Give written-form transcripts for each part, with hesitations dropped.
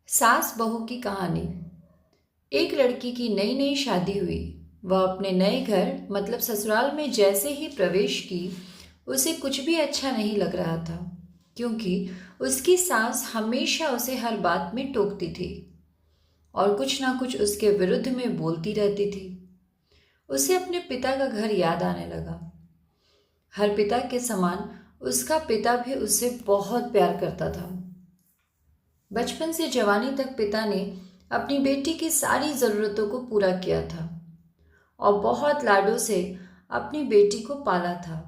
सास बहू की कहानी। एक लड़की की नई नई शादी हुई। वह अपने नए घर मतलब ससुराल में जैसे ही प्रवेश की, उसे कुछ भी अच्छा नहीं लग रहा था, क्योंकि उसकी सास हमेशा उसे हर बात में टोकती थी और कुछ ना कुछ उसके विरुद्ध में बोलती रहती थी। उसे अपने पिता का घर याद आने लगा। हर पिता के समान उसका पिता भी उससे बहुत प्यार करता था। बचपन से जवानी तक पिता ने अपनी बेटी की सारी ज़रूरतों को पूरा किया था और बहुत लाडों से अपनी बेटी को पाला था।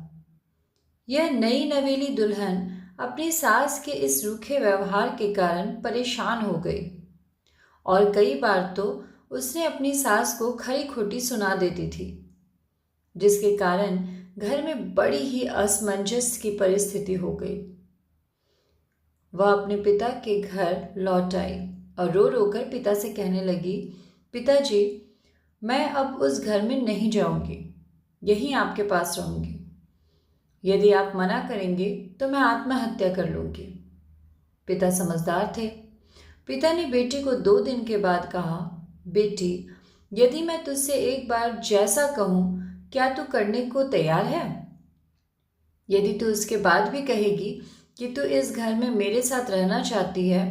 यह नई नवेली दुल्हन अपनी सास के इस रूखे व्यवहार के कारण परेशान हो गई और कई बार तो उसने अपनी सास को खरी खोटी सुना देती थी, जिसके कारण घर में बड़ी ही असमंजस की परिस्थिति हो गई। वह अपने पिता के घर लौट आई और रो रो कर पिता से कहने लगी, पिताजी, मैं अब उस घर में नहीं जाऊंगी, यहीं आपके पास रहूंगी। यदि आप मना करेंगे तो मैं आत्महत्या कर लूंगी। पिता समझदार थे। पिता ने बेटी को 2 दिन के बाद कहा, बेटी, यदि मैं तुझसे एक बार जैसा कहूं, क्या तू करने को तैयार है? यदि तू उसके बाद भी कहेगी कि तू इस घर में मेरे साथ रहना चाहती है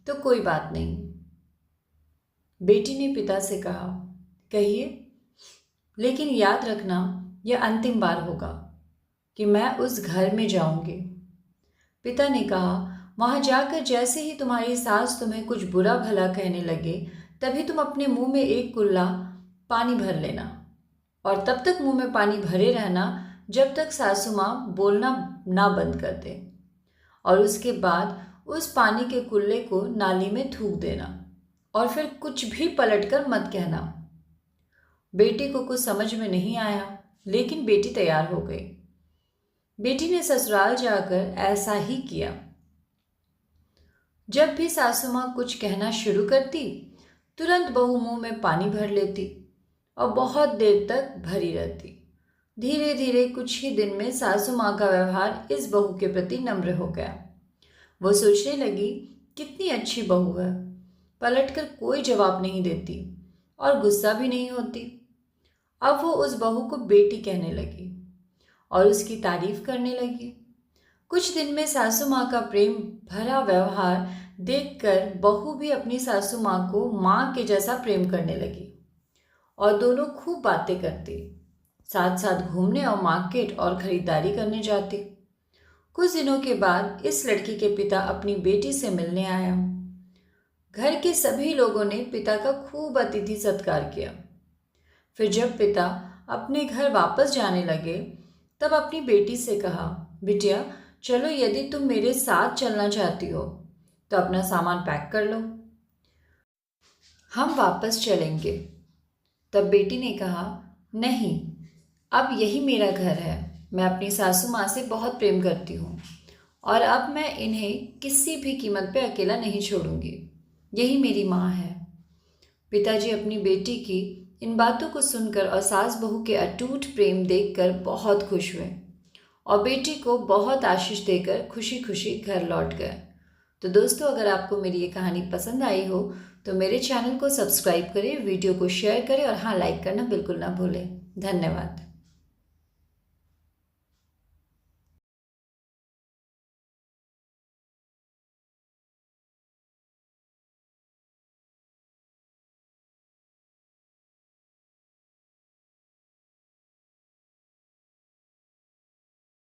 तो कोई बात नहीं। बेटी ने पिता से कहा, कहिए, लेकिन याद रखना यह अंतिम बार होगा कि मैं उस घर में जाऊंगी। पिता ने कहा, वहां जाकर जैसे ही तुम्हारी सास तुम्हें कुछ बुरा भला कहने लगे, तभी तुम अपने मुंह में एक कुल्ला पानी भर लेना और तब तक मुंह में पानी भरे रहना जब तक सासू माँ बोलना ना बंद कर दे, और उसके बाद उस पानी के कुल्ले को नाली में थूक देना और फिर कुछ भी पलटकर मत कहना। बेटी को कुछ समझ में नहीं आया, लेकिन बेटी तैयार हो गई। बेटी ने ससुराल जाकर ऐसा ही किया। जब भी सासू माँ कुछ कहना शुरू करती, तुरंत बहू मुंह में पानी भर लेती और बहुत देर तक भरी रहती। धीरे धीरे कुछ ही दिन में सासू माँ का व्यवहार इस बहू के प्रति नम्र हो गया। वो सोचने लगी, कितनी अच्छी बहू है, पलटकर कोई जवाब नहीं देती और गुस्सा भी नहीं होती। अब वो उस बहू को बेटी कहने लगी और उसकी तारीफ करने लगी। कुछ दिन में सासू माँ का प्रेम भरा व्यवहार देखकर बहू भी अपनी सासू माँ को माँ के जैसा प्रेम करने लगी और दोनों खूब बातें करती, साथ साथ घूमने और मार्केट और खरीदारी करने जाती। कुछ दिनों के बाद इस लड़की के पिता अपनी बेटी से मिलने आया। घर के सभी लोगों ने पिता का खूब अतिथि सत्कार किया। फिर जब पिता अपने घर वापस जाने लगे, तब अपनी बेटी से कहा, बिटिया, चलो, यदि तुम मेरे साथ चलना चाहती हो तो अपना सामान पैक कर लो, हम वापस चलेंगे। तब बेटी ने कहा, नहीं, अब यही मेरा घर है। मैं अपनी सासू माँ से बहुत प्रेम करती हूँ और अब मैं इन्हें किसी भी कीमत पे अकेला नहीं छोड़ूंगी। यही मेरी माँ है। पिताजी अपनी बेटी की इन बातों को सुनकर और सास बहू के अटूट प्रेम देखकर बहुत खुश हुए और बेटी को बहुत आशीष देकर खुशी खुशी घर लौट गए। तो दोस्तों, अगर आपको मेरी ये कहानी पसंद आई हो तो मेरे चैनल को सब्सक्राइब करें, वीडियो को शेयर करें और हाँ, लाइक करना बिल्कुल ना भूलें। धन्यवाद।